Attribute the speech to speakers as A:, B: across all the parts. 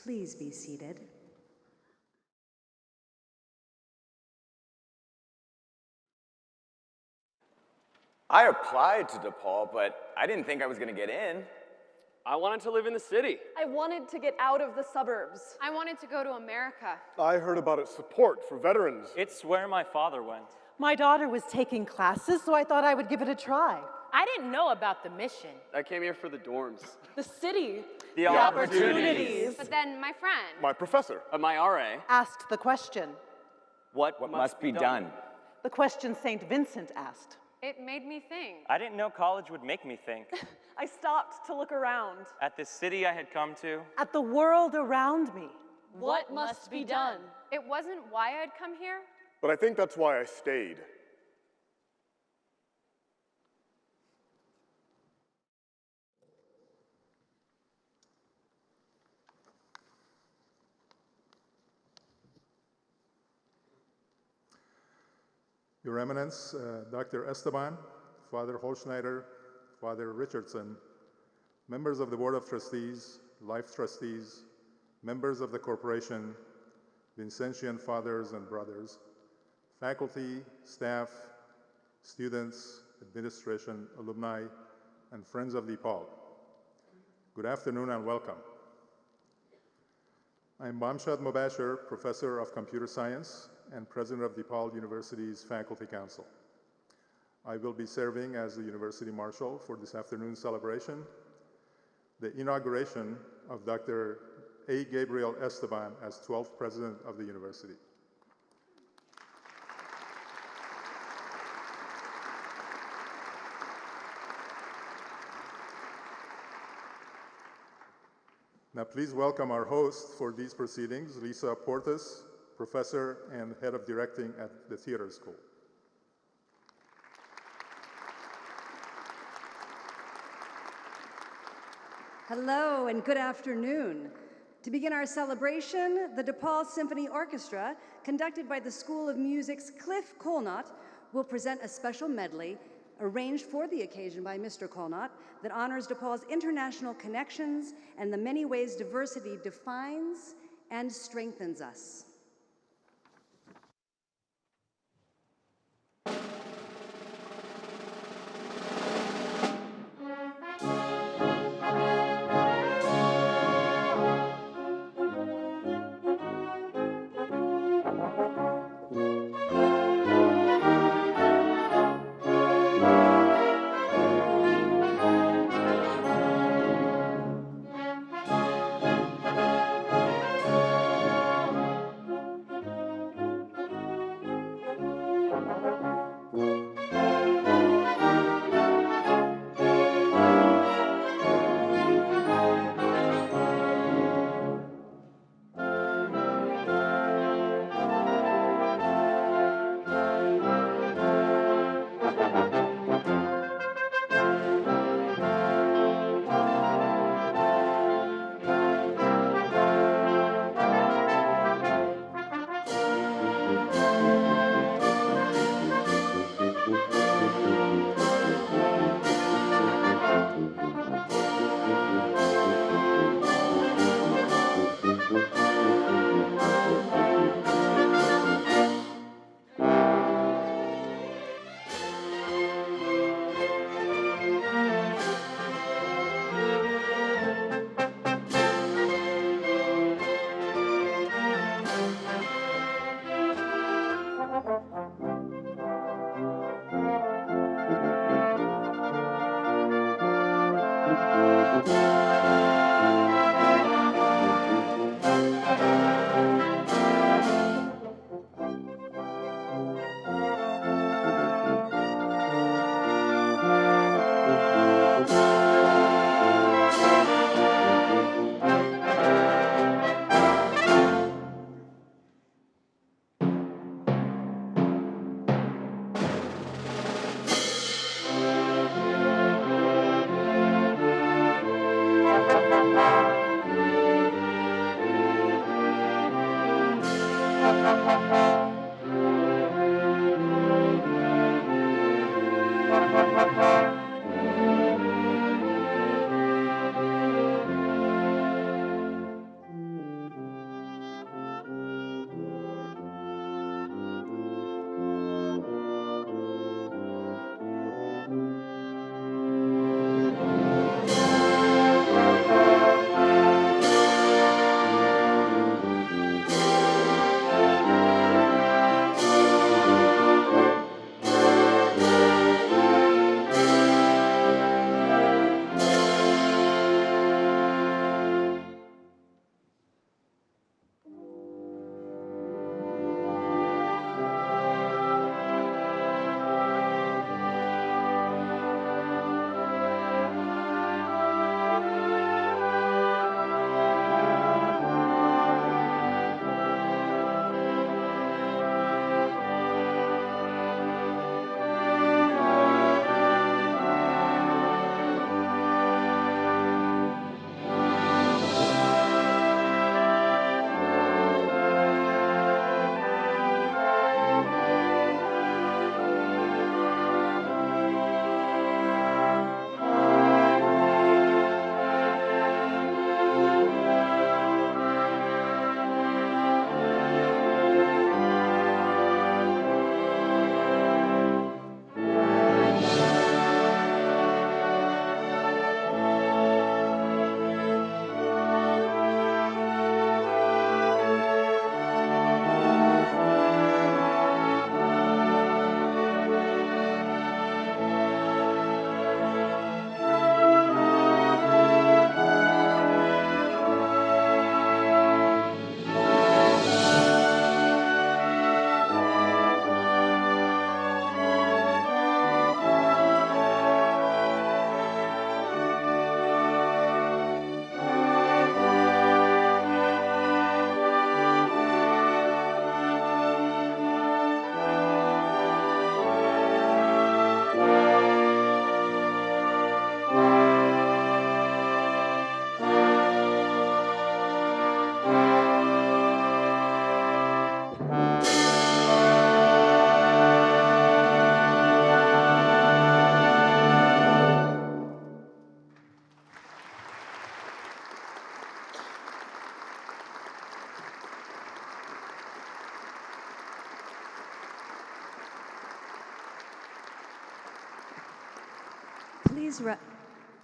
A: Please be seated.
B: I applied to DePaul, but I didn't think I was going to get in.
C: I wanted to live in the city.
D: I wanted to get out of the suburbs.
E: I wanted to go to America.
F: I heard about its support for veterans.
G: It's where my father went.
H: My daughter was taking classes, so I thought I would give it a try.
I: I didn't know about the mission.
C: I came here for the dorms.
D: The city.
G: The opportunities.
E: But then my friend.
F: My professor.
C: My RA.
H: Asked the question.
B: What must be done?
H: The question St. Vincent asked.
E: It made me think.
G: I didn't know college would make me think.
D: I stopped to look around.
G: At the city I had come to.
H: At the world around me.
D: What must be done?
E: It wasn't why I'd come here.
F: But I think that's why I stayed.
J: Your Eminence, Dr. Esteban, Father Holtschneider, Father Richardson, members of the Board of Trustees, Life Trustees, members of the corporation, Vincentian fathers and brothers, faculty, staff, students, administration, alumni, and friends of DePaul. Good afternoon and welcome. I'm Bamshad Mobasher, Professor of Computer Science and President of DePaul University's Faculty Council. I will be serving as the University Marshal for this afternoon's celebration, the inauguration of Dr. A. Gabriel Esteban as 12th President of the University. Now please welcome our host for these proceedings, Lisa Portas, Professor and Head of Directing at the Theater School.
A: Hello and good afternoon. To begin our celebration, the DePaul Symphony Orchestra, conducted by the School of Music's Cliff Colnott, will present a special medley arranged for the occasion by Mr. Colnott that honors DePaul's international connections and the many ways diversity defines and strengthens us.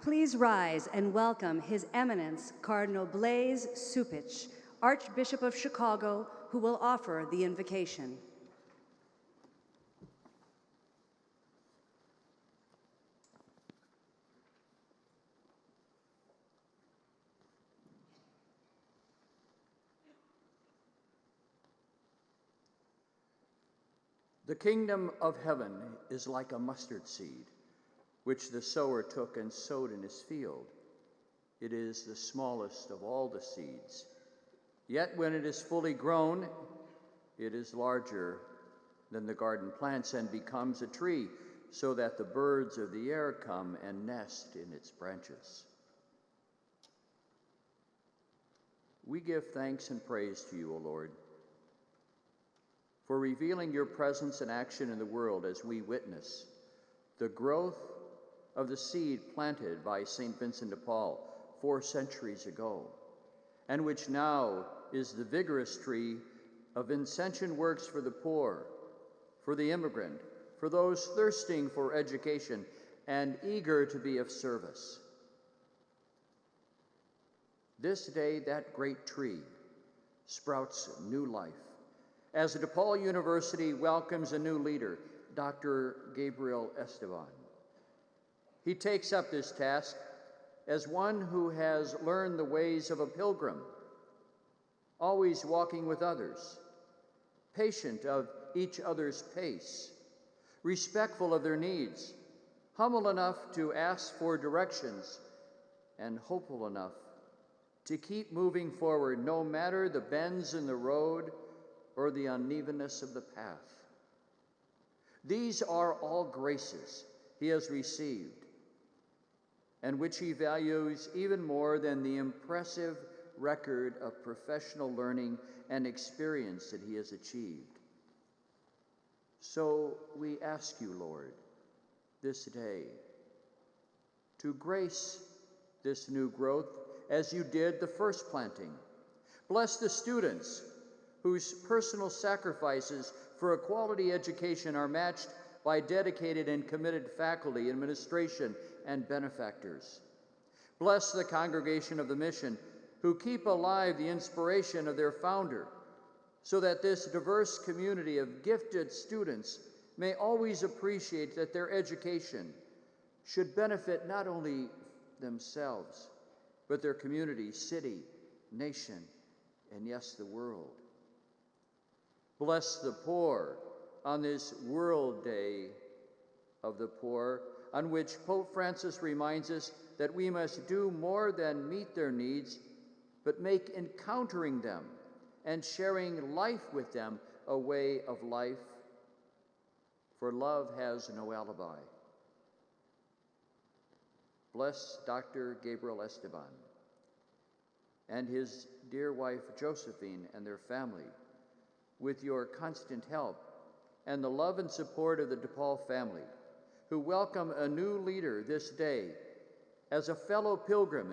A: Please rise and welcome His Eminence Cardinal Blase Cupich, Archbishop of Chicago, who will offer the invocation.
K: The kingdom of heaven is like a mustard seed, which the sower took and sowed in his field. It is the smallest of all the seeds. Yet when it is fully grown, it is larger than the garden plants and becomes a tree, so that the birds of the air come and nest in its branches. We give thanks and praise to you, O Lord, for revealing your presence and action in the world as we witness the growth of the seed planted by St. Vincent de Paul 4 centuries ago, and which now is the vigorous tree of Vincentian works for the poor, for the immigrant, for those thirsting for education and eager to be of service. This day, that great tree sprouts new life as DePaul University welcomes a new leader, Dr. Gabriel Esteban. He takes up this task as one who has learned the ways of a pilgrim, always walking with others, patient of each other's pace, respectful of their needs, humble enough to ask for directions, and hopeful enough to keep moving forward no matter the bends in the road or the unevenness of the path. These are all graces he has received, and which he values even more than the impressive record of professional learning and experience that he has achieved. So we ask you, Lord, this day to grace this new growth as you did the first planting. Bless the students whose personal sacrifices for a quality education are matched by dedicated and committed faculty, administration, and benefactors. Bless the congregation of the mission who keep alive the inspiration of their founder, so that this diverse community of gifted students may always appreciate that their education should benefit not only themselves, but their community, city, nation, and yes, the world. Bless the poor on this World Day of the Poor, on which Pope Francis reminds us that we must do more than meet their needs, but make encountering them and sharing life with them a way of life, for love has no alibi. Bless Dr. Gabriel Esteban and his dear wife Josephine and their family with your constant help and the love and support of the DePaul family, who welcome a new leader this day as a fellow pilgrim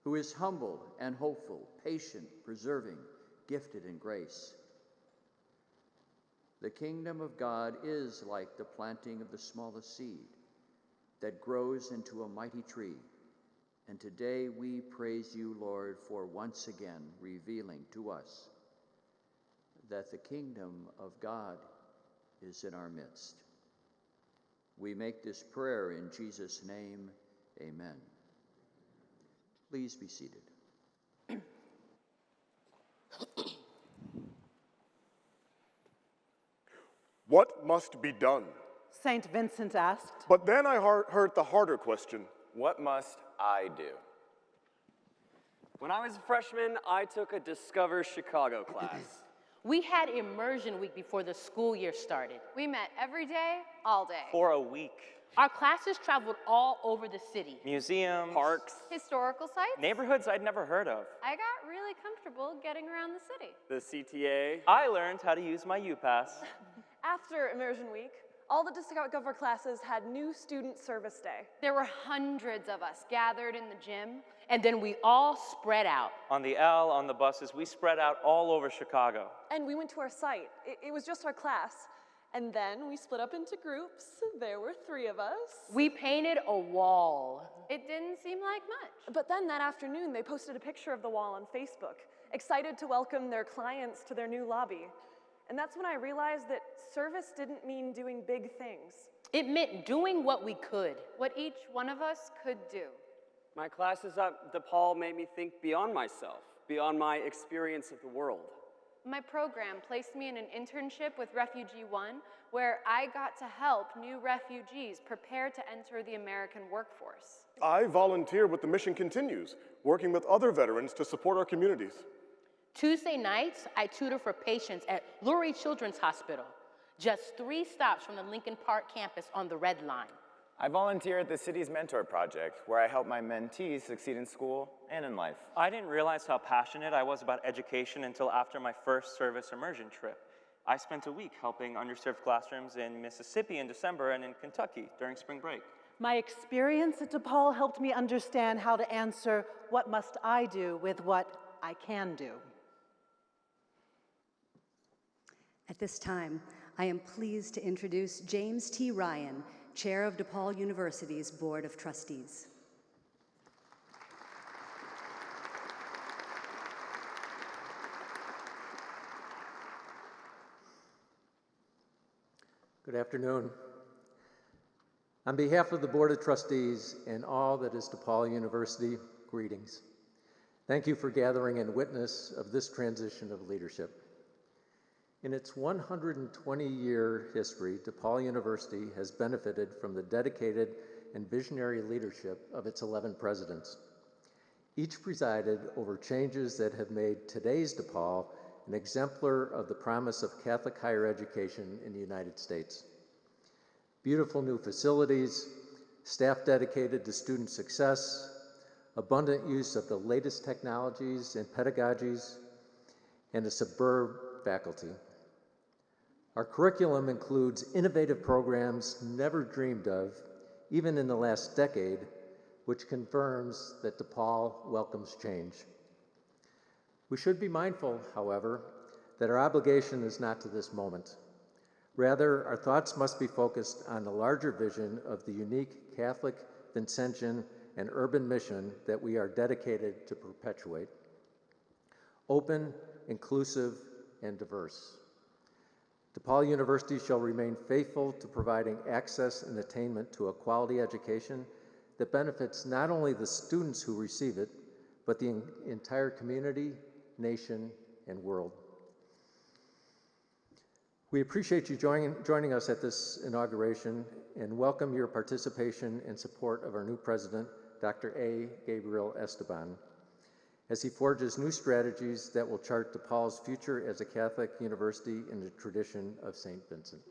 K: who is humble and hopeful, patient, persevering, gifted in grace. The kingdom of God is like the planting of the smallest seed that grows into a mighty tree. And today we praise you, Lord, for once again revealing to us that the kingdom of God is in our midst. We make this prayer in Jesus' name, amen. Please be seated.
F: What must be done?
H: St. Vincent asked.
F: But then I heard the harder question.
B: What must I do?
C: When I was a freshman, I took a Discover Chicago class.
I: We had immersion week before the school year started.
E: We met every day, all day.
G: For a week.
I: Our classes traveled all over the city.
G: Museums.
C: Parks.
E: Historical sites.
G: Neighborhoods I'd never heard of.
E: I got really comfortable getting around the city.
C: The CTA.
G: I learned how to use my U-Pass.
D: After immersion week, all the Discover classes had new student service day.
E: There were hundreds of us gathered in the gym.
I: And then we all spread out.
G: On the L, on the buses, we spread out all over Chicago.
D: And we went to our site. It was just our class. And then we split up into groups. There were 3 of us.
I: We painted a wall.
E: It didn't seem like much.
D: But then that afternoon, they posted a picture of the wall on Facebook, excited to welcome their clients to their new lobby. And that's when I realized that service didn't mean doing big things.
I: It meant doing what we could.
E: What each one of us could do.
C: My classes at DePaul made me think beyond myself, beyond my experience of the world.
E: My program placed me in an internship with Refugee One, where I got to help new refugees prepare to enter the American workforce.
F: I volunteer with the Mission Continues, working with other veterans to support our communities.
I: Tuesday nights, I tutor for patients at Lurie Children's Hospital, just 3 stops from the Lincoln Park campus on the Red Line.
B: I volunteer at the city's Mentor Project, where I help my mentees succeed in school and in life.
G: I didn't realize how passionate I was about education until after my first service immersion trip. I spent a week helping underserved classrooms in Mississippi in December and in Kentucky during spring break.
H: My experience at DePaul helped me understand how to answer what must I do with what I can do.
A: At this time, I am pleased to introduce James T. Ryan, Chair of DePaul University's Board of Trustees.
L: Good afternoon. On behalf of the Board of Trustees and all that is DePaul University, greetings. Thank you for gathering in witness of this transition of leadership. In its 120-year history, DePaul University has benefited from the dedicated and visionary leadership of its 11 presidents. Each presided over changes that have made today's DePaul an exemplar of the promise of Catholic higher education in the United States. Beautiful new facilities, staff dedicated to student success, abundant use of the latest technologies and pedagogies, and a superb faculty. Our curriculum includes innovative programs never dreamed of, even in the last decade, which confirms that DePaul welcomes change. We should be mindful, however, that our obligation is not to this moment. Rather, our thoughts must be focused on the larger vision of the unique Catholic, Vincentian, and urban mission that we are dedicated to perpetuate. Open, inclusive, and diverse. DePaul University shall remain faithful to providing access and attainment to a quality education that benefits not only the students who receive it, but the entire community, nation, and world. We appreciate you joining us at this inauguration and welcome your participation and support of our new president, Dr. A. Gabriel Esteban, as he forges new strategies that will chart DePaul's future as a Catholic university in the tradition of St. Vincent.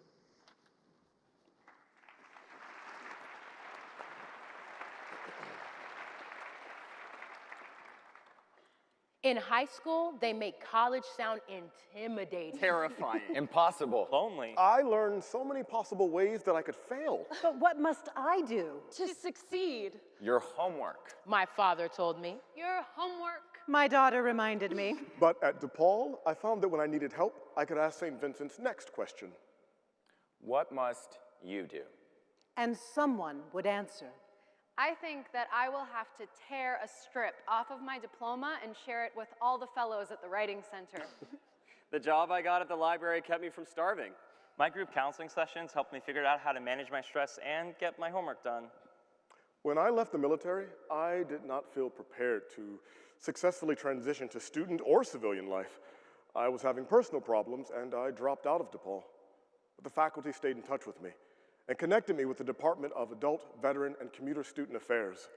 I: In high school, they make college sound intimidating.
C: Terrifying.
B: Impossible.
G: Lonely.
F: I learned so many possible ways that I could fail.
H: But what must I do?
D: To succeed.
B: Your homework.
I: My father told me.
E: Your homework.
H: My daughter reminded me.
F: But at DePaul, I found that when I needed help, I could ask St. Vincent's next question.
B: What must you do?
H: And someone would answer.
E: I think that I will have to tear a strip off of my diploma and share it with all the fellows at the Writing Center.
C: The job I got at the library kept me from starving.
G: My group counseling sessions helped me figure out how to manage my stress and get my homework done.
F: When I left the military, I did not feel prepared to successfully transition to student or civilian life. I was having personal problems and I dropped out of DePaul. But the faculty stayed in touch with me and connected me with the Department of Adult, Veteran, and Commuter Student Affairs.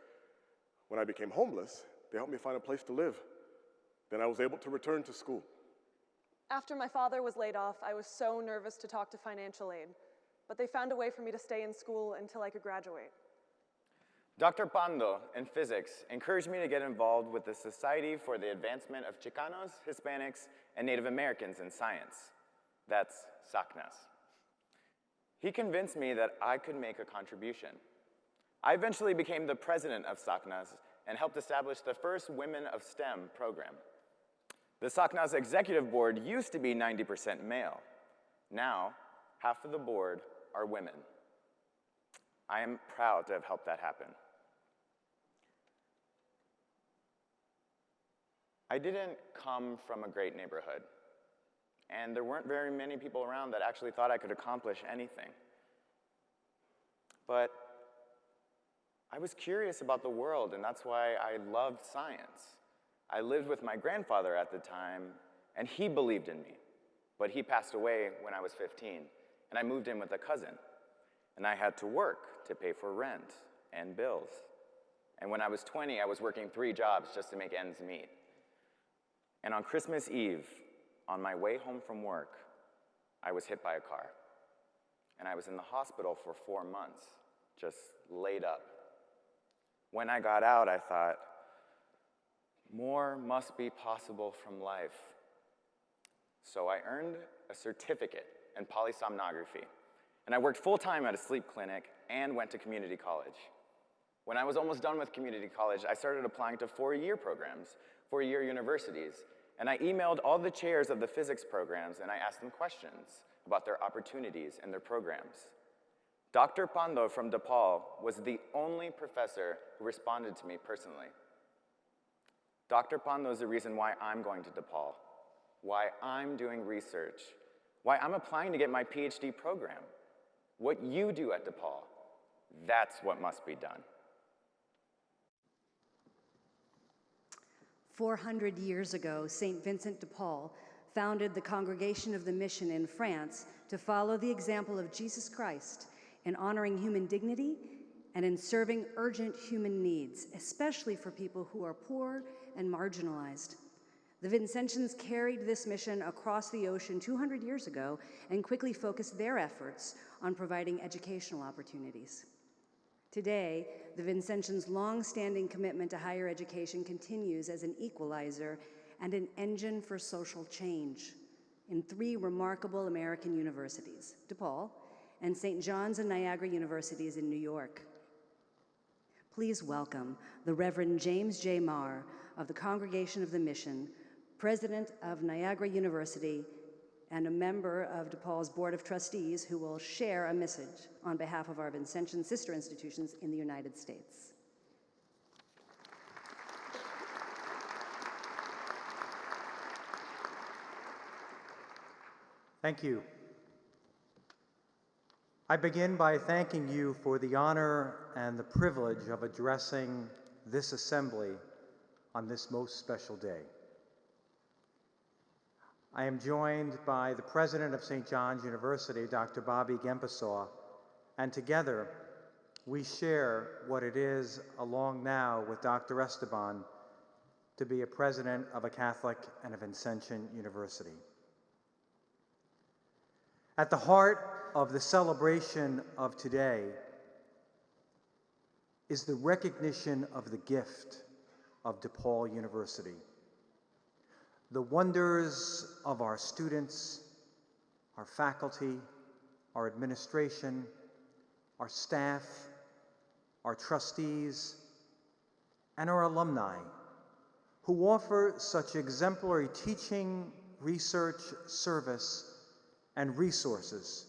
F: When I became homeless, they helped me find a place to live. Then I was able to return to school.
D: After my father was laid off, I was so nervous to talk to financial aid, but they found a way for me to stay in school until I could graduate.
B: Dr. Pando, in physics, encouraged me to get involved with the Society for the Advancement of Chicanos, Hispanics, and Native Americans in Science. That's SACNAS. He convinced me that I could make a contribution. I eventually became the president of SACNAS and helped establish the first Women of STEM program. The SACNAS executive board used to be 90% male. Now, half of the board are women. I am proud to have helped that happen. I didn't come from a great neighborhood, and there weren't very many people around that actually thought I could accomplish anything. But I was curious about the world, and that's why I loved science. I lived with my grandfather at the time, and he believed in me. But he passed away when I was 15, and I moved in with a cousin. And I had to work to pay for rent and bills. And when I was 20, I was working 3 jobs just to make ends meet. And on Christmas Eve, on my way home from work, I was hit by a car. And I was in the hospital for 4 months, just laid up. When I got out, I thought, more must be possible from life. So I earned a certificate in polysomnography, and I worked full-time at a sleep clinic and went to community college. When I was almost done with community college, I started applying to 4-year programs, 4-year universities, and I emailed all the chairs of the physics programs and I asked them questions about their opportunities and their programs. Dr. Pando from DePaul was the only professor who responded to me personally. Dr. Pando is the reason why I'm going to DePaul, why I'm doing research, why I'm applying to get my Ph.D. program. What you do at DePaul, that's what must be done.
A: 400 years ago, St. Vincent de Paul founded the Congregation of the Mission in France to follow the example of Jesus Christ in honoring human dignity and in serving urgent human needs, especially for people who are poor and marginalized. The Vincentians carried this mission across the ocean 200 years ago and quickly focused their efforts on providing educational opportunities. Today, the Vincentians' long-standing commitment to higher education continues as an equalizer and an engine for social change in 3 remarkable American universities, DePaul and St. John's and Niagara Universities in New York. Please welcome the Reverend James J. Maher of the Congregation of the Mission, President of Niagara University, and a member of DePaul's Board of Trustees, who will share a message on behalf of our Vincentian sister institutions in the United States.
M: Thank you. I begin by thanking you for the honor and the privilege of addressing this assembly on this most special day. I am joined by the president of St. John's University, Dr. Bobby Gempesaw, and together we share what it is, along now with Dr. Esteban, to be a president of a Catholic and a Vincentian university. At the heart of the celebration of today is the recognition of the gift of DePaul University. The wonders of our students, our faculty, our administration, our staff, our trustees, and our alumni, who offer such exemplary teaching, research, service, and resources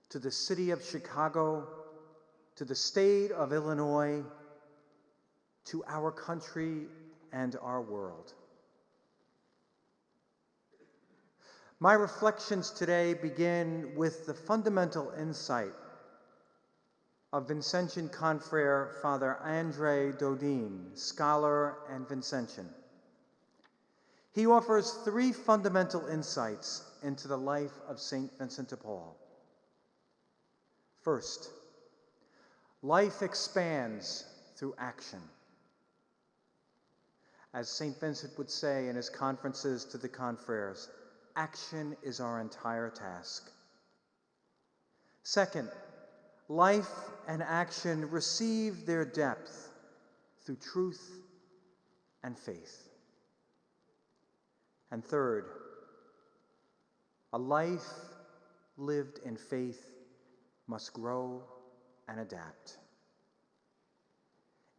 M: to the city of Chicago, to the state of Illinois, to our country and our world. My reflections today begin with the fundamental insight of Vincentian confrere Father André Dodin, scholar and Vincentian. He offers 3 fundamental insights into the life of St. Vincent de Paul. First, life expands through action. As St. Vincent would say in his conferences to the confreres, action is our entire task. Second, life and action receive their depth through truth and faith. And third, a life lived in faith must grow and adapt.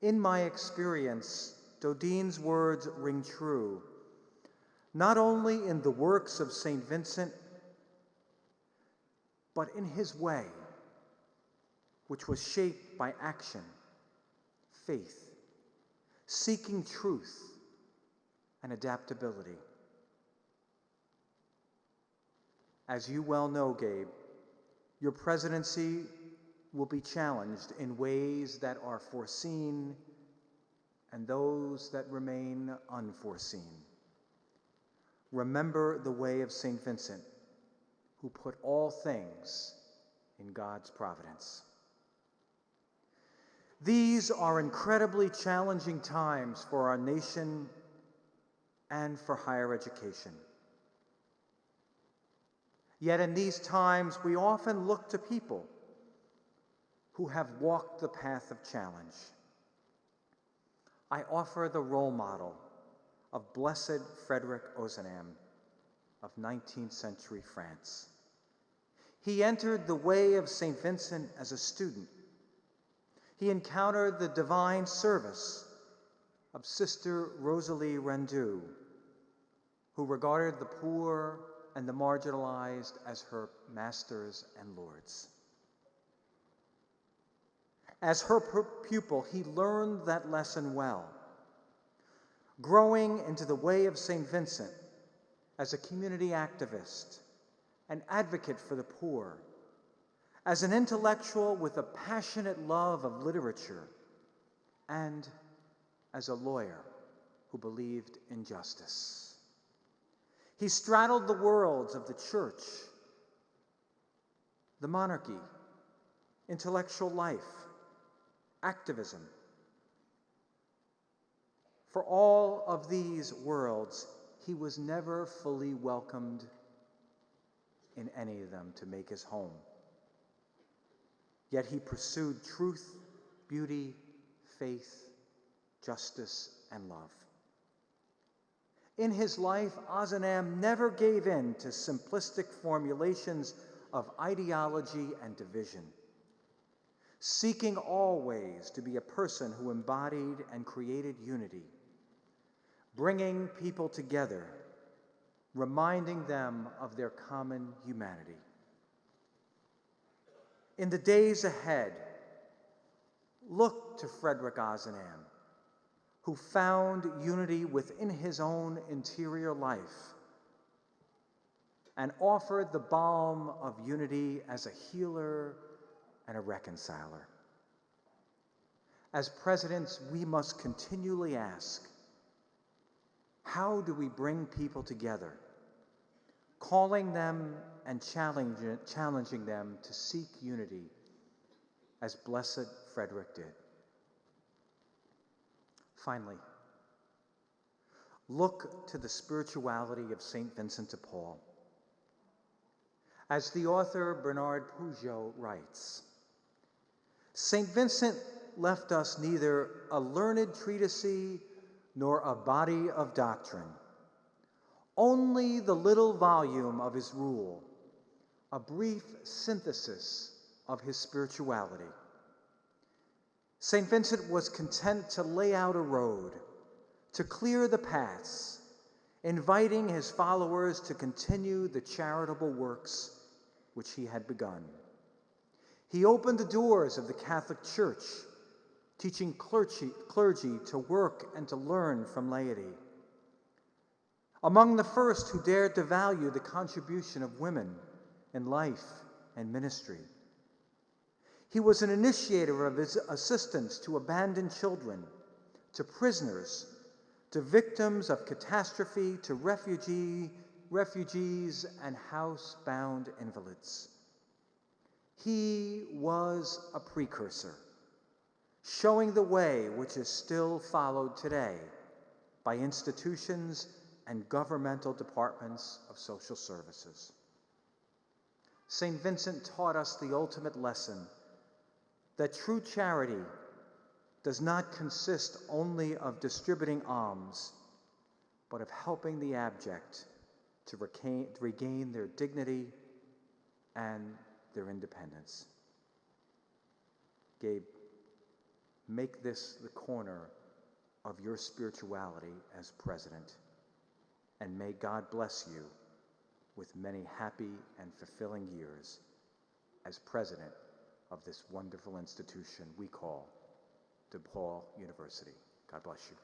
M: In my experience, Dodin's words ring true, not only in the works of St. Vincent, but in his way, which was shaped by action, faith, seeking truth, and adaptability. As you well know, Gabe, your presidency will be challenged in ways that are foreseen and those that remain unforeseen. Remember the way of St. Vincent, who put all things in God's providence. These are incredibly challenging times for our nation and for higher education. Yet in these times, we often look to people who have walked the path of challenge. I offer the role model of Blessed Frederick Ozanam of 19th century France. He entered the way of St. Vincent as a student. He encountered the divine service of Sister Rosalie Rendu, who regarded the poor and the marginalized as her masters and lords. As her pupil, he learned that lesson well, growing into the way of St. Vincent as a community activist, an advocate for the poor, as an intellectual with a passionate love of literature, and as a lawyer who believed in justice. He straddled the worlds of the church, the monarchy, intellectual life, activism. For all of these worlds, he was never fully welcomed in any of them to make his home. Yet he pursued truth, beauty, faith, justice, and love. In his life, Ozanam never gave in to simplistic formulations of ideology and division, seeking always to be a person who embodied and created unity, bringing people together, reminding them of their common humanity. In the days ahead, look to Frederick Ozanam, who found unity within his own interior life and offered the balm of unity as a healer and a reconciler. As presidents, we must continually ask, how do we bring people together, calling them and challenging them to seek unity as Blessed Frederick did? Finally, look to the spirituality of St. Vincent de Paul. As the author Bernard Pujol writes, St. Vincent left us neither a learned treatise nor a body of doctrine, only the little volume of his rule, a brief synthesis of his spirituality. St. Vincent was content to lay out a road, to clear the paths, inviting his followers to continue the charitable works which he had begun. He opened the doors of the Catholic Church, teaching clergy to work and to learn from laity. Among the first who dared to value the contribution of women in life and ministry. He was an initiator of his assistance to abandoned children, to prisoners, to victims of catastrophe, to refugees and housebound invalids. He was a precursor, showing the way which is still followed today by institutions and governmental departments of social services. St. Vincent taught us the ultimate lesson that true charity does not consist only of distributing alms, but of helping the abject to regain their dignity and their independence. Gabe, make this the corner of your spirituality as president, and may God bless you with many happy and fulfilling years as president of this wonderful institution we call DePaul University. God bless you.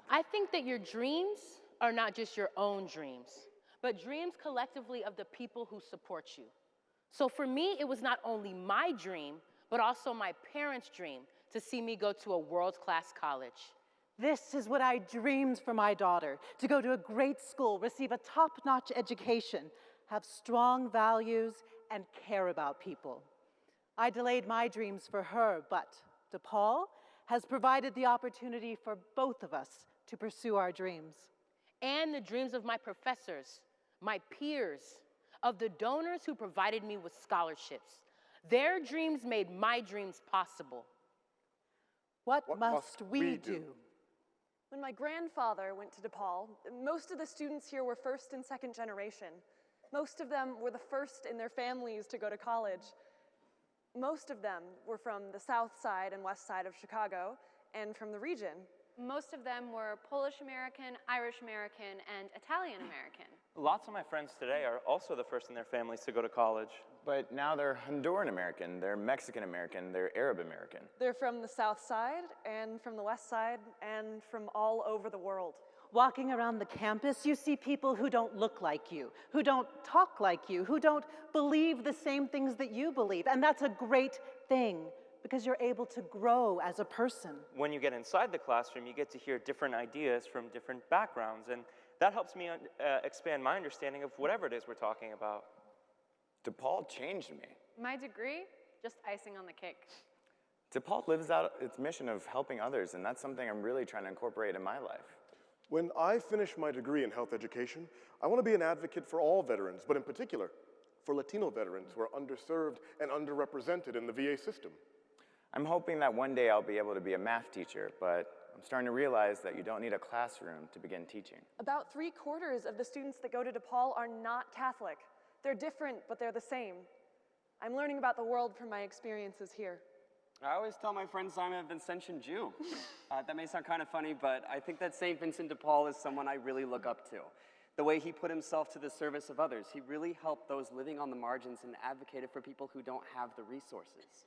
I: I think that your dreams are not just your own dreams, but dreams collectively of the people who support you. So for me, it was not only my dream, but also my parents' dream to see me go to a world-class college.
H: This is what I dreamed for my daughter, to go to a great school, receive a top-notch education, have strong values, and care about people. I delayed my dreams for her, but DePaul has provided the opportunity for both of us to pursue our dreams.
I: And the dreams of my professors, my peers, of the donors who provided me with scholarships. Their dreams made my dreams possible.
H: What must we do?
D: When my grandfather went to DePaul, most of the students here were first and second generation. Most of them were the first in their families to go to college. Most of them were from the south side and west side of Chicago and from the region.
E: Most of them were Polish American, Irish American, and Italian American.
G: Lots of my friends today are also the first in their families to go to college.
B: But now they're Honduran American, they're Mexican American, they're Arab American.
D: They're from the south side and from the west side and from all over the world.
H: Walking around the campus, you see people who don't look like you, who don't talk like you, who don't believe the same things that you believe. And that's a great thing, because you're able to grow as a person.
G: When you get inside the classroom, you get to hear different ideas from different backgrounds, and that helps me expand my understanding of whatever it is we're talking about.
B: DePaul changed me.
E: My degree, just icing on the cake.
B: DePaul lives out its mission of helping others, and that's something I'm really trying to incorporate in my life.
F: When I finish my degree in health education, I want to be an advocate for all veterans, but in particular, for Latino veterans who are underserved and underrepresented in the VA system.
B: I'm hoping that one day I'll be able to be a math teacher, but I'm starting to realize that you don't need a classroom to begin teaching.
D: About 3/4 of the students that go to DePaul are not Catholic. They're different, but they're the same. I'm learning about the world from my experiences here.
C: I always tell my friends I'm a Vincentian Jew. That may sound kind of funny, but I think that St. Vincent de Paul is someone I really look up to. The way he put himself to the service of others, he really helped those living on the margins and advocated for people who don't have the resources.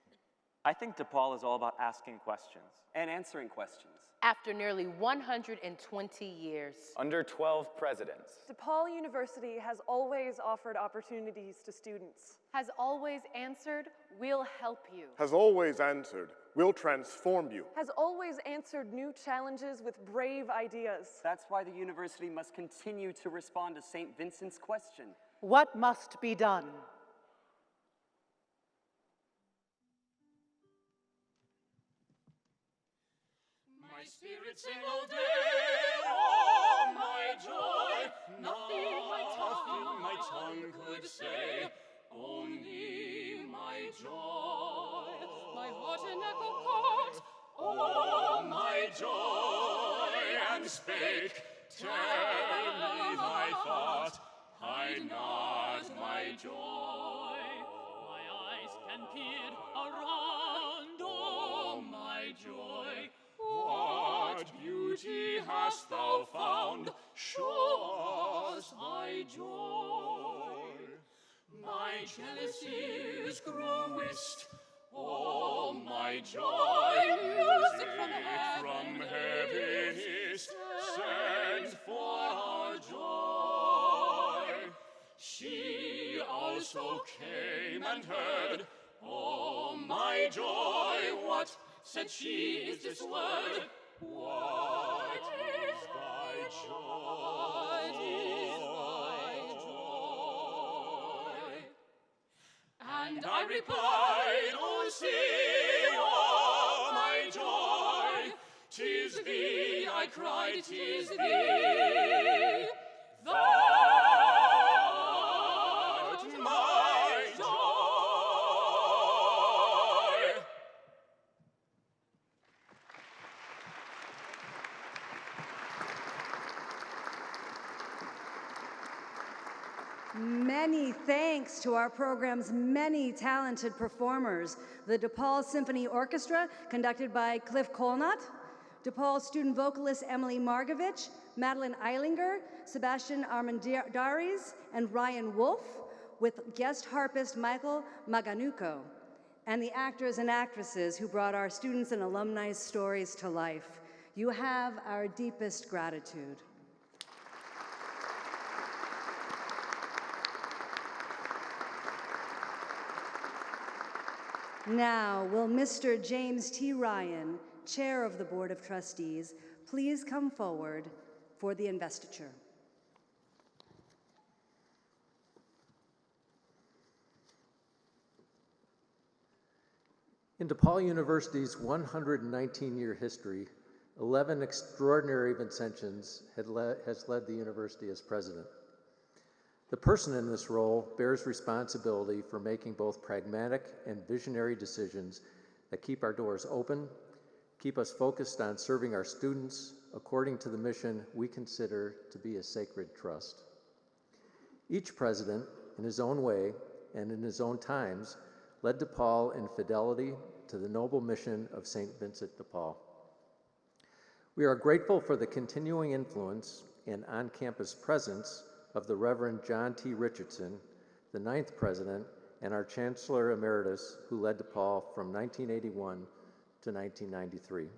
G: I think DePaul is all about asking questions.
C: And answering questions.
I: After nearly 120 years.
B: Under 12 presidents.
D: DePaul University has always offered opportunities to students.
E: Has always answered, we'll help you.
F: Has always answered, we'll transform you.
D: Has always answered new challenges with brave ideas.
C: That's why the university must continue to respond to St. Vincent's question.
H: What must be done?
N: My spirit sing all day, oh my joy, nothing my tongue could say, only my joy. My heart an echo caught, oh my joy, and spake, tell me thy thought, hide not my joy. My eyes can peer around, oh my joy. What beauty hast thou found? Show us thy joy. My jealousies grow whist. Oh, my joy. Music from heaven is sent for our joy. She also came and heard. Oh, my joy. What said she, is this word? What is thy joy? What is thy joy? And I replied, oh, see, oh, my joy, 'tis thee, I cried, 'tis thee, thou'rt my joy.
A: Many thanks to our program's many talented performers. The DePaul Symphony Orchestra, conducted by Cliff Colnott, DePaul student vocalist Emily Margovich, Madeline Eilinger, Sebastian Armandaris, and Ryan Wolf, with guest harpist Michael Maganuco, and the actors and actresses who brought our students and alumni stories to life. You have our deepest gratitude. Now, will Mr. James T. Ryan, Chair of the Board of Trustees, please come forward for the investiture.
L: In DePaul University's 119-year history, 11 extraordinary Vincentians has led the university as president. The person in this role bears responsibility for making both pragmatic and visionary decisions that keep our doors open, keep us focused on serving our students according to the mission we consider to be a sacred trust. Each president, in his own way and in his own times, led DePaul in fidelity to the noble mission of St. Vincent de Paul. We are grateful for the continuing influence and on-campus presence of the Reverend John T. Richardson, the 9th president, and our Chancellor Emeritus, who led DePaul from 1981 to 1993.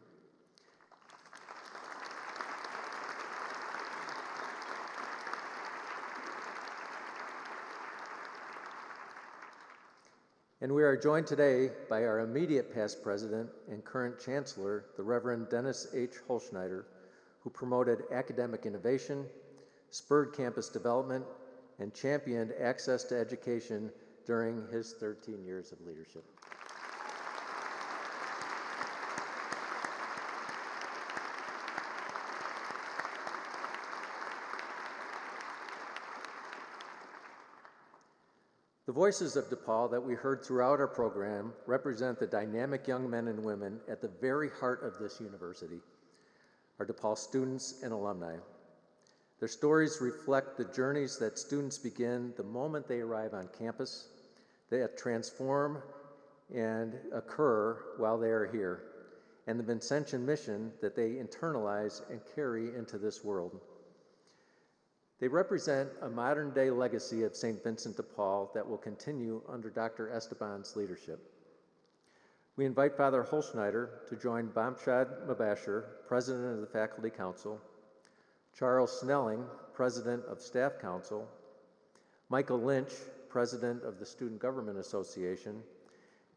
L: And we are joined today by our immediate past president and current chancellor, the Reverend Dennis H. Holtschneider, who promoted academic innovation, spurred campus development, and championed access to education during his 13 years of leadership. The voices of DePaul that we heard throughout our program represent the dynamic young men and women at the very heart of this university, our DePaul students and alumni. Their stories reflect the journeys that students begin the moment they arrive on campus, that transform and occur while they are here, and the Vincentian mission that they internalize and carry into this world. They represent a modern-day legacy of St. Vincent de Paul that will continue under Dr. Esteban's leadership. We invite Father Holtschneider to join Bamshad Mabasher, President of the Faculty Council, Charles Snelling, President of Staff Council, Michael Lynch, President of the Student Government Association,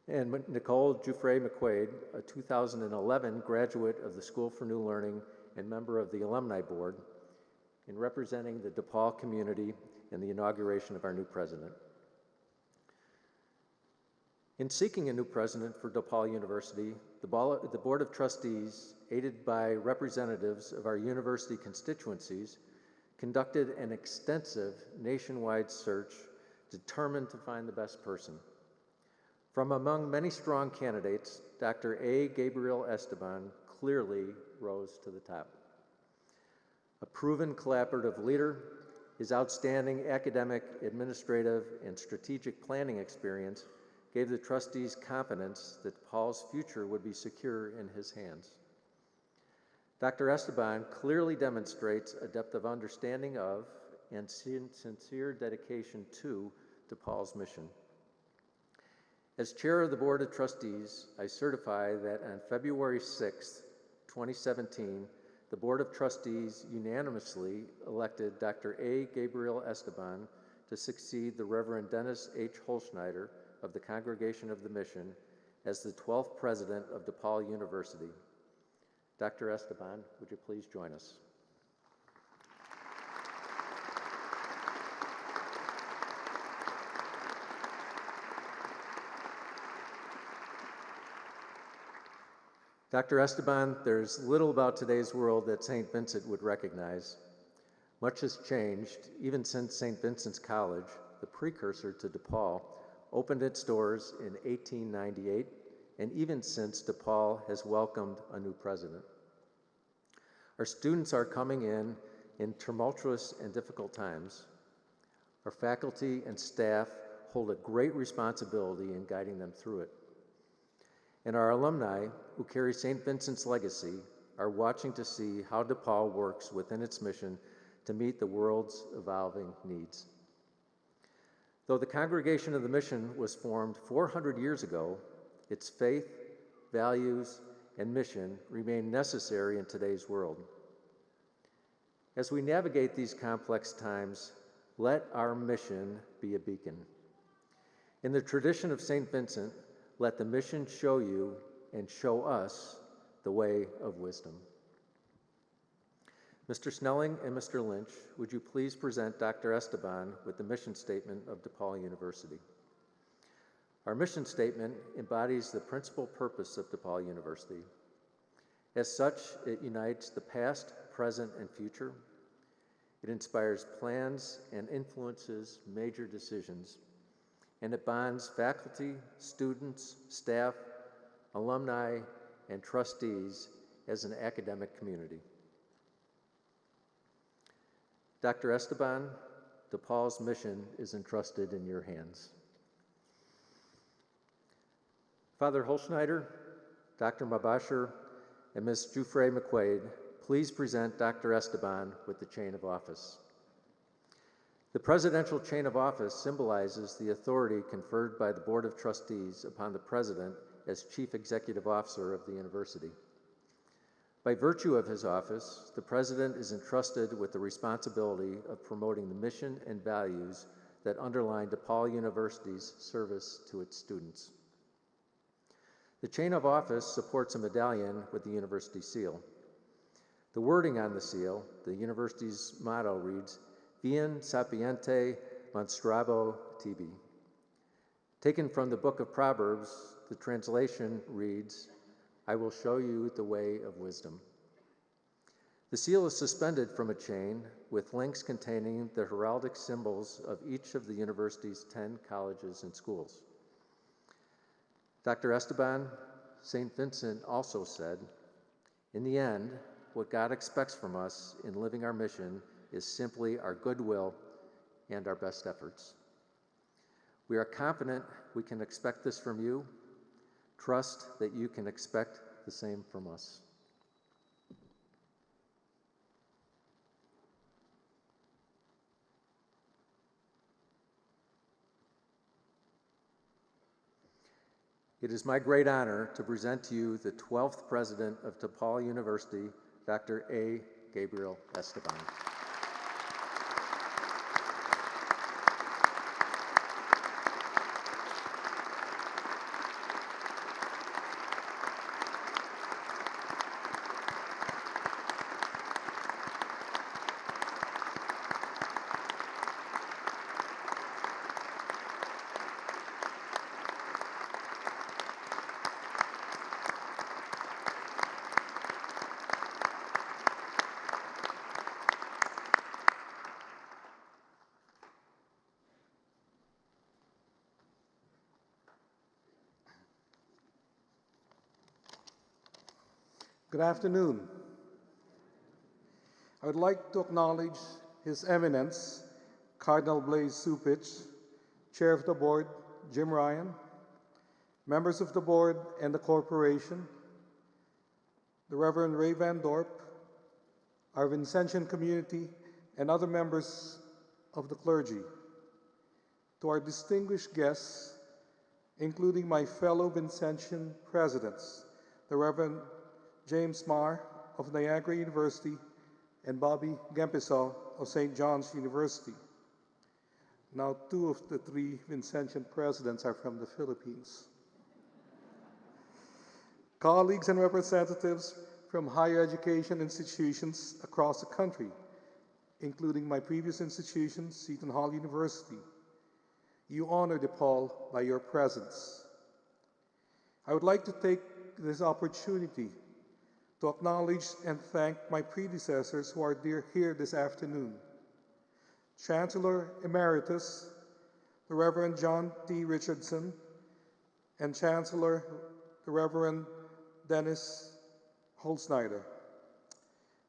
L: and Nicole Jouffre McQuaid, a 2011 graduate of the School for New Learning and member of the Alumni Board, in representing the DePaul community in the inauguration of our new president. In seeking a new president for DePaul University, the Board of Trustees, aided by representatives of our university constituencies, conducted an extensive nationwide search determined to find the best person. From among many strong candidates, Dr. A. Gabriel Esteban clearly rose to the top. A proven collaborative leader, his outstanding academic, administrative, and strategic planning experience gave the trustees confidence that Paul's future would be secure in his hands. Dr. Esteban clearly demonstrates a depth of understanding of and sincere dedication to DePaul's mission. As chair of the Board of Trustees, I certify that on February 6, 2017, the Board of Trustees unanimously elected Dr. A. Gabriel Esteban to succeed the Reverend Dennis H. Holtschneider of the Congregation of the Mission as the 12th President of DePaul University. Dr. Esteban, would you please join us? Dr. Esteban, there's little about today's world that St. Vincent would recognize. Much has changed, even since St. Vincent's College, the precursor to DePaul, opened its doors in 1898, and even since DePaul has welcomed a new president. Our students are coming in tumultuous and difficult times. Our faculty and staff hold a great responsibility in guiding them through it. And our alumni, who carry St. Vincent's legacy, are watching to see how DePaul works within its mission to meet the world's evolving needs. Though the Congregation of the Mission was formed 400 years ago, its faith, values, and mission remain necessary in today's world. As we navigate these complex times, let our mission be a beacon. In the tradition of St. Vincent, let the mission show you and show us the way of wisdom. Mr. Snelling and Mr. Lynch, would you please present Dr. Esteban with the mission statement of DePaul University? Our mission statement embodies the principal purpose of DePaul University. As such, it unites the past, present, and future. It inspires plans and influences major decisions, and it bonds faculty, students, staff, alumni, and trustees as an academic community. Dr. Esteban, DePaul's mission is entrusted in your hands. Father Holtschneider, Dr. Mabasher, and Ms. Jouffre McQuaid, please present Dr. Esteban with the chain of office. The presidential chain of office symbolizes the authority conferred by the Board of Trustees upon the president as Chief Executive Officer of the university. By virtue of his office, the president is entrusted with the responsibility of promoting the mission and values that underline DePaul University's service to its students. The chain of office supports a medallion with the university seal. The wording on the seal, the university's motto, reads, Vien sapiente monstrabo tibi. Taken from the book of Proverbs, the translation reads, I will show you the way of wisdom. The seal is suspended from a chain with links containing the heraldic symbols of each of the university's 10 colleges and schools. Dr. Esteban, St. Vincent also said, "In the end, what God expects from us in living our mission is simply our goodwill and our best efforts." We are confident we can expect this from you. Trust that you can expect the same from us. It is my great honor to present to you the 12th president of DePaul University, Dr. A. Gabriel Esteban.
O: Good afternoon. I would like to acknowledge His Eminence, Cardinal Blase Cupich, Chair of the Board, Jim Ryan, members of the Board and the Corporation, the Reverend Ray Van Dorp, our Vincentian community, and other members of the clergy. To our distinguished guests, including my fellow Vincentian presidents, the Reverend James Maher of Niagara University and Bobby Gempisaw of St. John's University. Now, 2 of the 3 Vincentian presidents are from the Philippines. Colleagues and representatives from higher education institutions across the country, including my previous institution, Seton Hall University. You honor DePaul by your presence. I would like to take this opportunity to acknowledge and thank my predecessors who are here this afternoon. Chancellor Emeritus, the Reverend John T. Richardson, and Chancellor, the Reverend Dennis Holtschneider.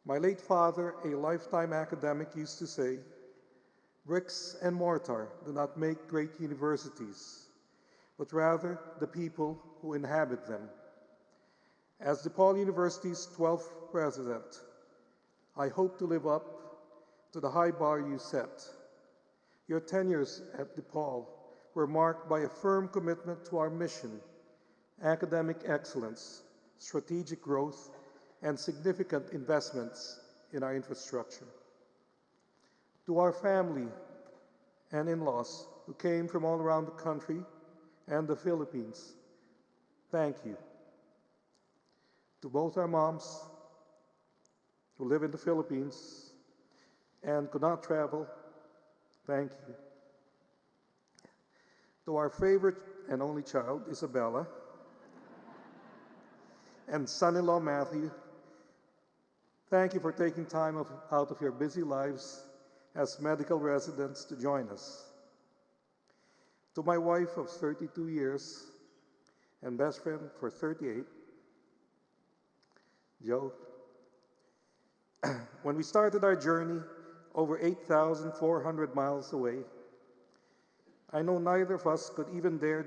O: My late father, a lifetime academic, used to say, "Bricks and mortar do not make great universities, but rather the people who inhabit them." As DePaul University's 12th president, I hope to live up to the high bar you set. Your tenures at DePaul were marked by a firm commitment to our mission, academic excellence, strategic growth, and significant investments in our infrastructure. To our family and in-laws who came from all around the country and the Philippines, thank you. To both our moms who live in the Philippines and could not travel, thank you. To our favorite and only child, Isabella, and son-in-law, Matthew, thank you for taking time out of your busy lives as medical residents to join us. To my wife of 32 years and best friend for 38, Joe, when we started our journey over 8,400 miles away, I know neither of us could even dare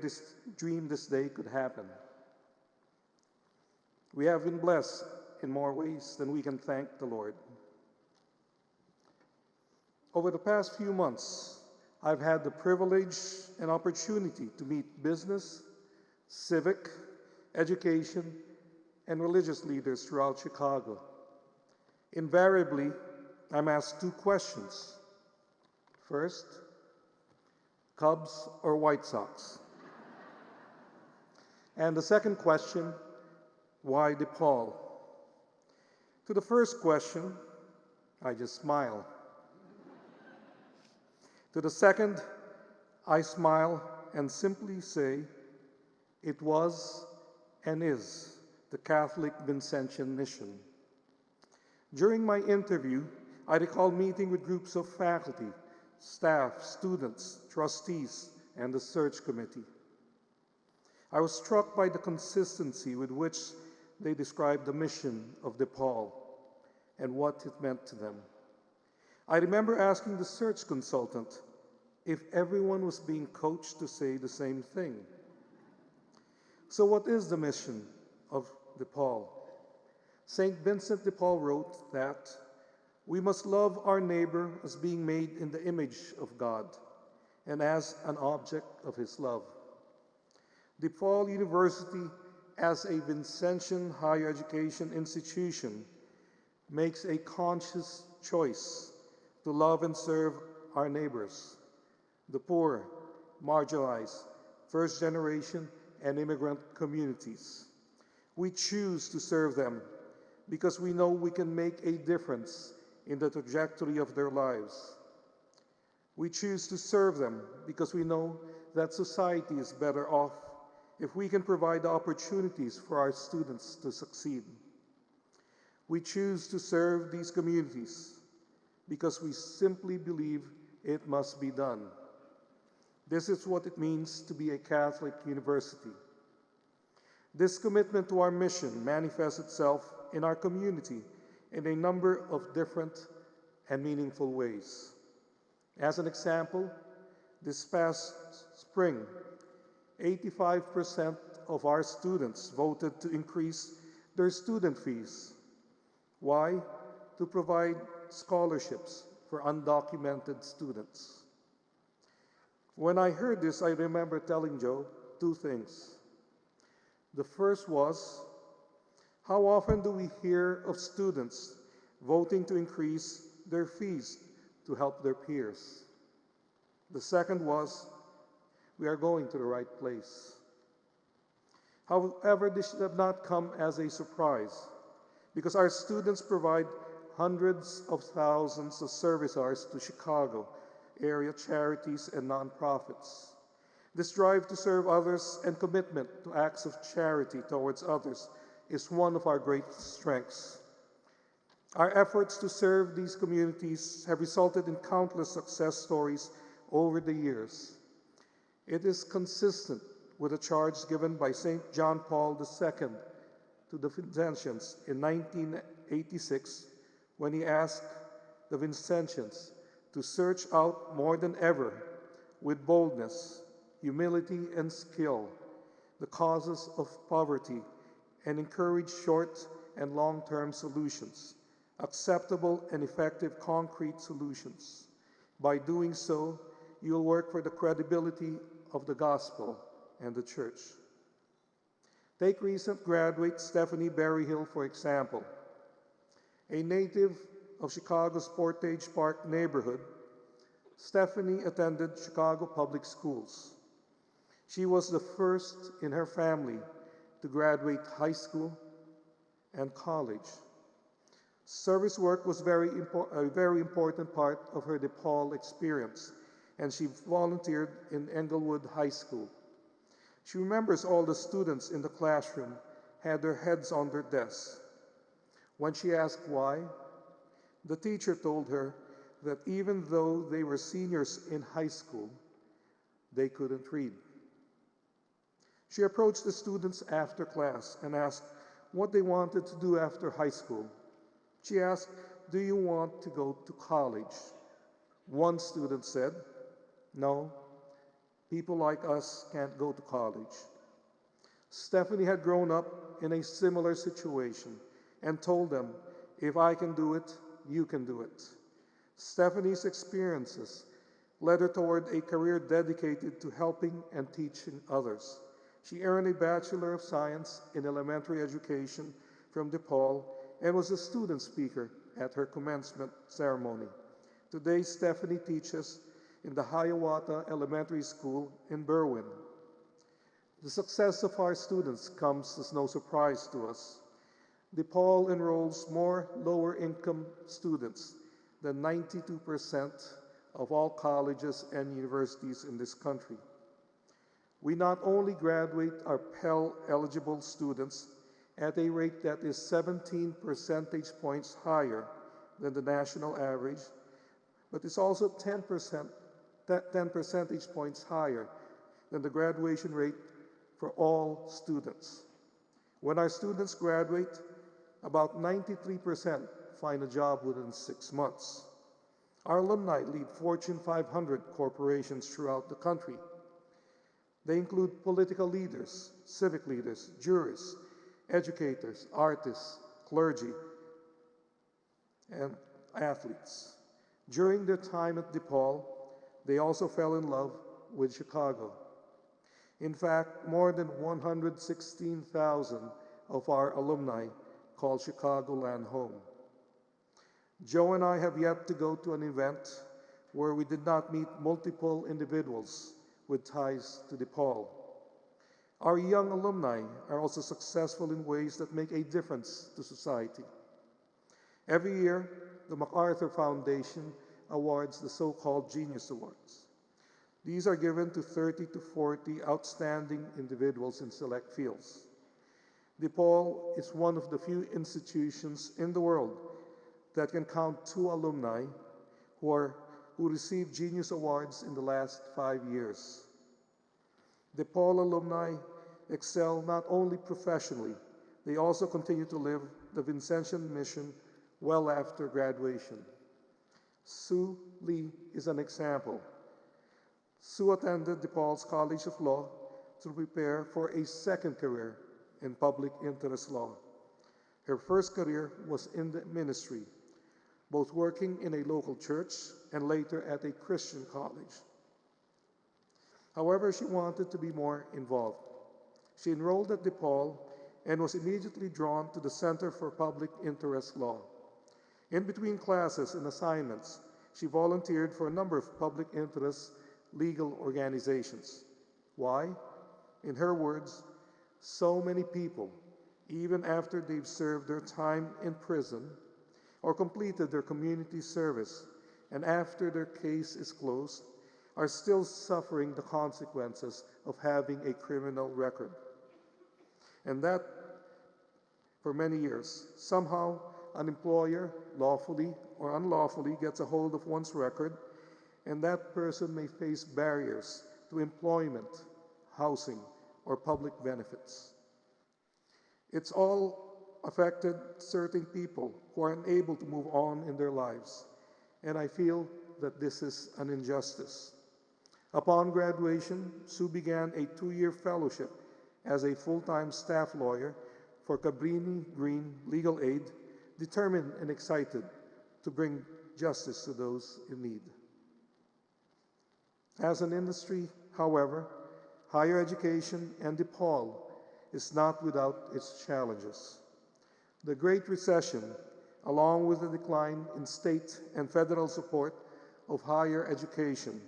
O: dream this day could happen. We have been blessed in more ways than we can thank the Lord. Over the past few months, I've had the privilege and opportunity to meet business, civic, education, and religious leaders throughout Chicago. Invariably, I'm asked 2 questions. First, Cubs or White Sox? And the second question, why DePaul? To the first question, I just smile. To the second, I smile and simply say, it was and is the Catholic Vincentian mission. During my interview, I recall meeting with groups of faculty, staff, students, trustees, and the search committee. I was struck by the consistency with which they described the mission of DePaul and what it meant to them. I remember asking the search consultant if everyone was being coached to say the same thing. So what is the mission of DePaul? St. Vincent de Paul wrote that we must love our neighbor as being made in the image of God and as an object of his love. DePaul University, as a Vincentian higher education institution, makes a conscious choice to love and serve our neighbors, the poor, marginalized, first generation, and immigrant communities. We choose to serve them because we know we can make a difference in the trajectory of their lives. We choose to serve them because we know that society is better off if we can provide the opportunities for our students to succeed. We choose to serve these communities because we simply believe it must be done. This is what it means to be a Catholic university. This commitment to our mission manifests itself in our community in a number of different and meaningful ways. As an example, this past spring, 85% of our students voted to increase their student fees. Why? To provide scholarships for undocumented students. When I heard this, I remember telling Joe two things. The first was, how often do we hear of students voting to increase their fees to help their peers? The second was, we are going to the right place. However, this should have not come as a surprise, because our students provide hundreds of thousands of service hours to Chicago area charities and nonprofits. This drive to serve others and commitment to acts of charity towards others is one of our great strengths. Our efforts to serve these communities have resulted in countless success stories over the years. It is consistent with a charge given by St. John Paul II to the Vincentians in 1986 when he asked the Vincentians to search out more than ever with boldness, humility, and skill the causes of poverty and encourage short and long-term solutions, acceptable and effective concrete solutions. By doing so, you'll work for the credibility of the gospel and the church. Take recent graduate Stephanie Berryhill, for example. A native of Chicago's Portage Park neighborhood, Stephanie attended Chicago public schools. She was the first in her family to graduate high school and college. Service work was a very important part of her DePaul experience, and she volunteered in Englewood High School. She remembers all the students in the classroom had their heads on their desks. When she asked why, the teacher told her that even though they were seniors in high school, they couldn't read. She approached the students after class and asked what they wanted to do after high school. She asked, "Do you want to go to college?" One student said, "No, people like us can't go to college." Stephanie had grown up in a similar situation and told them, "If I can do it, you can do it." Stephanie's experiences led her toward a career dedicated to helping and teaching others. She earned a Bachelor of Science in Elementary Education from DePaul and was a student speaker at her commencement ceremony. Today, Stephanie teaches in the Hiawatha Elementary School in Berwyn. The success of our students comes as no surprise to us. DePaul enrolls more lower-income students than 92% of all colleges and universities in this country. We not only graduate our Pell-eligible students at a rate that is 17 percentage points higher than the national average, but it's also 10 percentage points higher than the graduation rate for all students. When our students graduate, about 93% find a job within 6 months. Our alumni lead Fortune 500 corporations throughout the country. They include political leaders, civic leaders, jurists, educators, artists, clergy, and athletes. During their time at DePaul, they also fell in love with Chicago. In fact, more than 116,000 of our alumni call Chicagoland home. Joe and I have yet to go to an event where we did not meet multiple individuals with ties to DePaul. Our young alumni are also successful in ways that make a difference to society. Every year, the MacArthur Foundation awards the so-called Genius Awards. These are given to 30 to 40 outstanding individuals in select fields. DePaul is one of the few institutions in the world that can count 2 alumni who received Genius Awards in the last 5 years. DePaul alumni excel not only professionally, they also continue to live the Vincentian mission well after graduation. Sue Lee is an example. Sue attended DePaul's College of Law to prepare for a second career in public interest law. Her first career was in the ministry, both working in a local church and later at a Christian college. However, she wanted to be more involved. She enrolled at DePaul and was immediately drawn to the Center for Public Interest Law. In between classes and assignments, she volunteered for a number of public interest legal organizations. Why? In her words, so many people, even after they've served their time in prison or completed their community service, and after their case is closed, are still suffering the consequences of having a criminal record. And that for many years. Somehow, an employer, lawfully or unlawfully, gets a hold of one's record, and that person may face barriers to employment, housing, or public benefits. It's all affected certain people who are unable to move on in their lives, and I feel that this is an injustice. Upon graduation, Sue began a 2-year fellowship as a full-time staff lawyer for Cabrini Green Legal Aid, determined and excited to bring justice to those in need. As an industry, however, higher education and DePaul is not without its challenges. The Great Recession, along with the decline in state and federal support of higher education,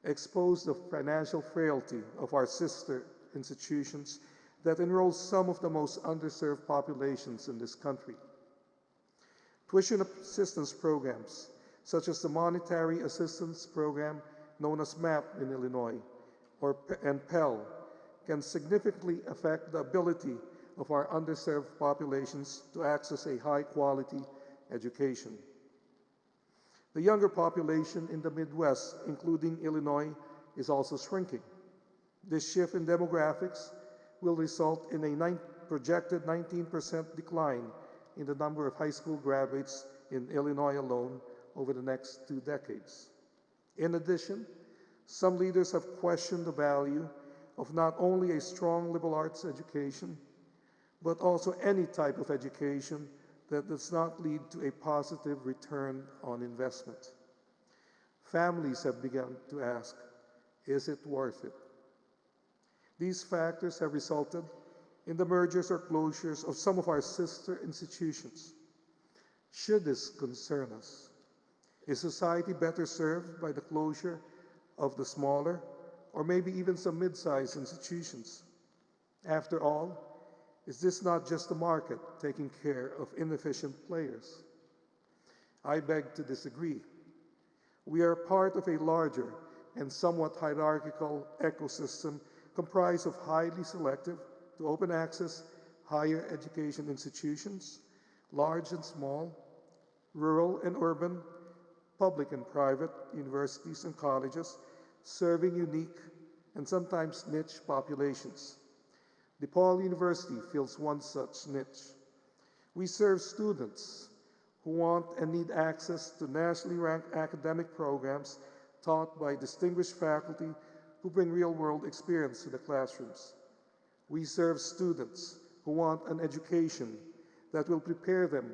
O: exposed the financial frailty of our sister institutions that enroll some of the most underserved populations in this country. Tuition assistance programs, such as the Monetary Assistance Program known as MAP in Illinois, and Pell, can significantly affect the ability of our underserved populations to access a high-quality education. The younger population in the Midwest, including Illinois, is also shrinking. This shift in demographics will result in a projected 19% decline in the number of high school graduates in Illinois alone over the next 2 decades. In addition, some leaders have questioned the value of not only a strong liberal arts education, but also any type of education that does not lead to a positive return on investment. Families have begun to ask, is it worth it? These factors have resulted in the mergers or closures of some of our sister institutions. Should this concern us? Is society better served by the closure of the smaller, or maybe even some mid-sized institutions? After all, is this not just the market taking care of inefficient players? I beg to disagree. We are part of a larger and somewhat hierarchical ecosystem comprised of highly selective to open access higher education institutions, large and small, rural and urban, public and private universities and colleges, serving unique and sometimes niche populations. DePaul University fills one such niche. We serve students who want and need access to nationally ranked academic programs taught by distinguished faculty who bring real-world experience to the classrooms. We serve students who want an education that will prepare them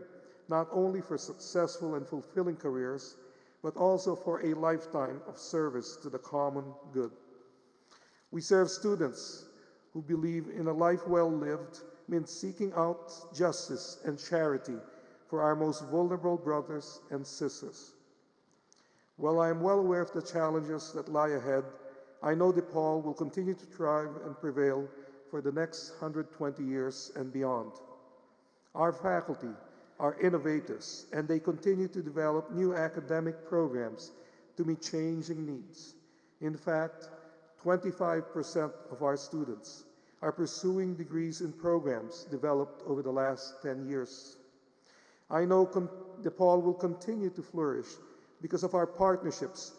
O: not only for successful and fulfilling careers, but also for a lifetime of service to the common good. We serve students who believe in a life well lived means seeking out justice and charity for our most vulnerable brothers and sisters. While I am well aware of the challenges that lie ahead, I know DePaul will continue to thrive and prevail for the next 120 years and beyond. Our faculty are innovators, and they continue to develop new academic programs to meet changing needs. In fact, 25% of our students are pursuing degrees in programs developed over the last 10 years. I know DePaul will continue to flourish because of our partnerships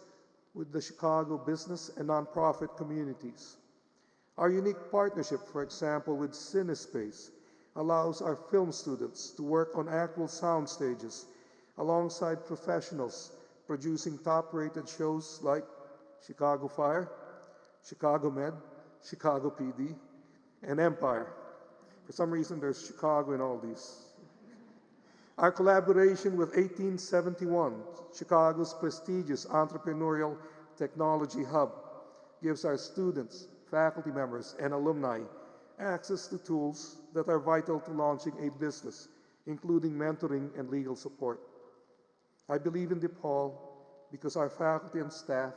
O: with the Chicago business and nonprofit communities. Our unique partnership, for example, with CineSpace, allows our film students to work on actual sound stages alongside professionals producing top-rated shows like Chicago Fire, Chicago Med, Chicago PD, and Empire. For some reason, there's Chicago in all these. Our collaboration with 1871, Chicago's prestigious entrepreneurial technology hub, gives our students, faculty members, and alumni access to tools that are vital to launching a business, including mentoring and legal support. I believe in DePaul because our faculty and staff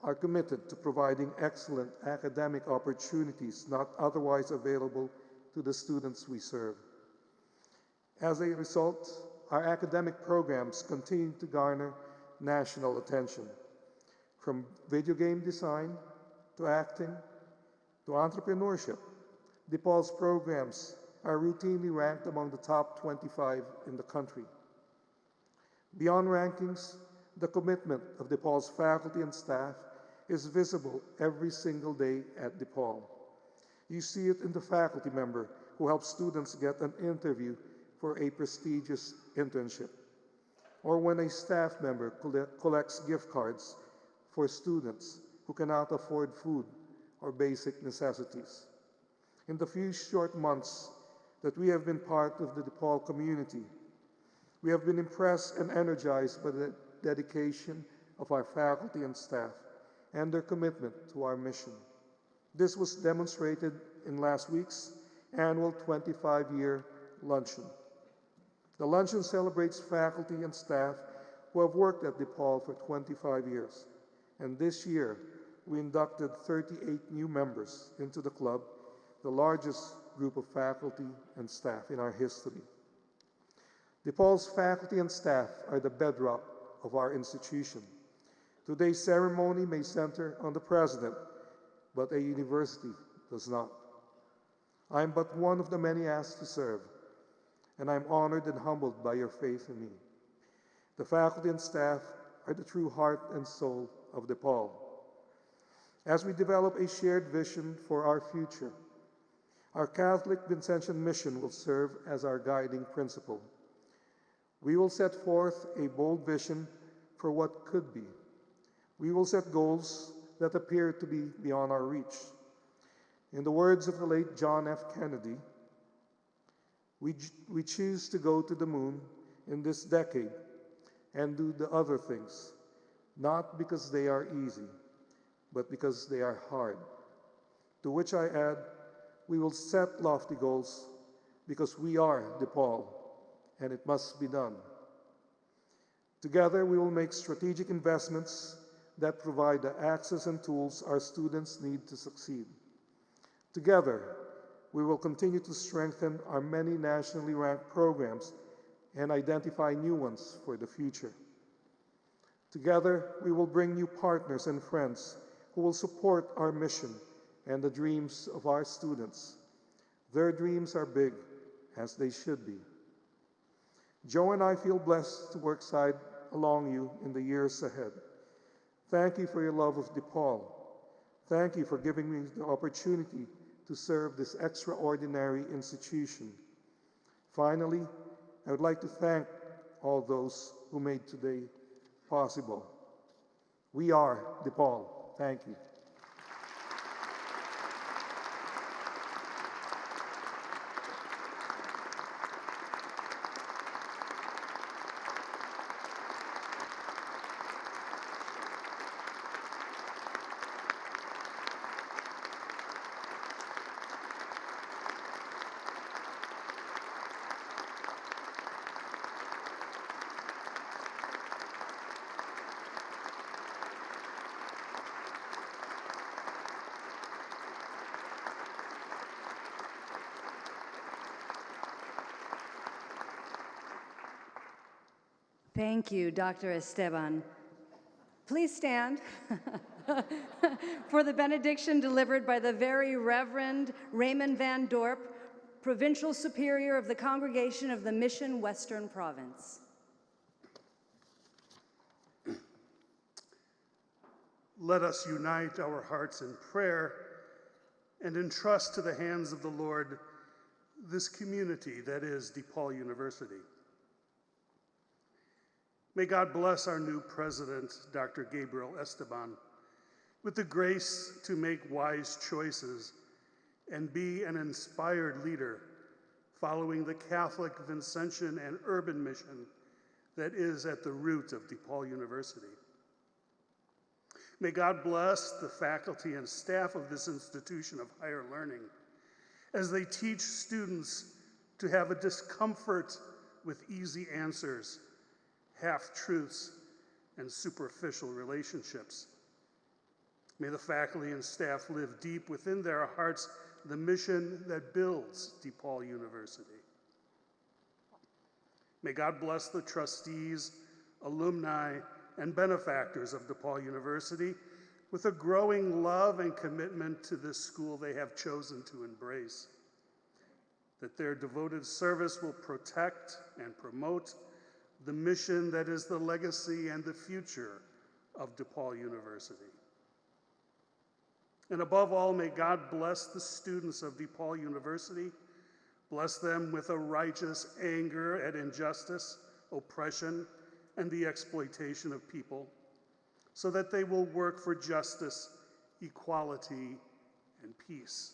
O: are committed to providing excellent academic opportunities not otherwise available to the students we serve. As a result, our academic programs continue to garner national attention. From video game design to acting to entrepreneurship, DePaul's programs are routinely ranked among the top 25 in the country. Beyond rankings, the commitment of DePaul's faculty and staff is visible every single day at DePaul. You see it in the faculty member who helps students get an interview for a prestigious internship, or when a staff member collects gift cards for students who cannot afford food or basic necessities. In the few short months that we have been part of the DePaul community, we have been impressed and energized by the dedication of our faculty and staff and their commitment to our mission. This was demonstrated in last week's annual 25-year luncheon. The luncheon celebrates faculty and staff who have worked at DePaul for 25 years. And this year, we inducted 38 new members into the club, the largest group of faculty and staff in our history. DePaul's faculty and staff are the bedrock of our institution. Today's ceremony may center on the president, but a university does not. I am but one of the many asked to serve, and I'm honored and humbled by your faith in me. The faculty and staff are the true heart and soul of DePaul. As we develop a shared vision for our future, our Catholic Vincentian mission will serve as our guiding principle. We will set forth a bold vision for what could be. We will set goals that appear to be beyond our reach. In the words of the late John F. Kennedy, we choose to go to the moon in this decade and do the other things, not because they are easy, but because they are hard. To which I add, we will set lofty goals because we are DePaul, and it must be done. Together, we will make strategic investments that provide the access and tools our students need to succeed. Together, we will continue to strengthen our many nationally ranked programs and identify new ones for the future. Together, we will bring new partners and friends who will support our mission and the dreams of our students. Their dreams are big, as they should be. Joe and I feel blessed to work side along you in the years ahead. Thank you for your love of DePaul. Thank you for giving me the opportunity to serve this extraordinary institution. Finally, I would like to thank all those who made today possible. We are DePaul. Thank you.
A: Thank you, Dr. Esteban. Please stand for the benediction delivered by the Very Reverend Raymond Van Dorp, Provincial Superior of the Congregation of the Mission Western Province.
P: Let us unite our hearts in prayer and entrust to the hands of the Lord this community that is DePaul University. May God bless our new president, Dr. Gabriel Esteban, with the grace to make wise choices and be an inspired leader following the Catholic, Vincentian, and urban mission that is at the root of DePaul University. May God bless the faculty and staff of this institution of higher learning as they teach students to have a discomfort with easy answers, half-truths, and superficial relationships. May the faculty and staff live deep within their hearts the mission that builds DePaul University. May God bless the trustees, alumni, and benefactors of DePaul University with a growing love and commitment to this school they have chosen to embrace. That their devoted service will protect and promote the mission that is the legacy and the future of DePaul University. And above all, may God bless the students of DePaul University, bless them with a righteous anger at injustice, oppression, and the exploitation of people, so that they will work for justice, equality, and peace.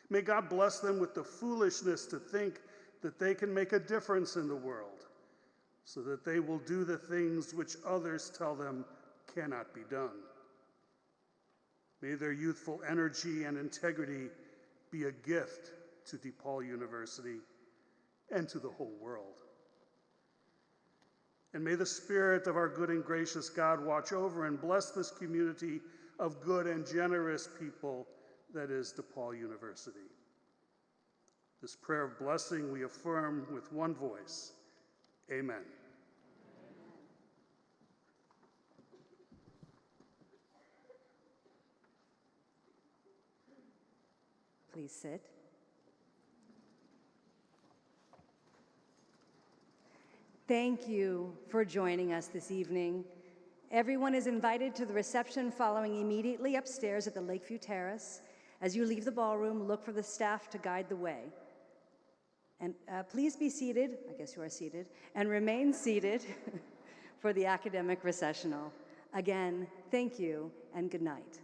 P: May God bless them with the foolishness to think that they can make a difference in the world, so that they will do the things which others tell them cannot be done. May their youthful energy and integrity be a gift to DePaul University and to the whole world. And may the Spirit of our good and gracious God watch over and bless this community of good and generous people that is DePaul University. This prayer of blessing we affirm with one voice. Amen.
A: Please sit. Thank you for joining us this evening. Everyone is invited to the reception following immediately upstairs at the Lakeview Terrace. As you leave the ballroom, look for the staff to guide the way. And please be seated, I guess you are seated, and remain seated for the academic recessional. Again, thank you and good night.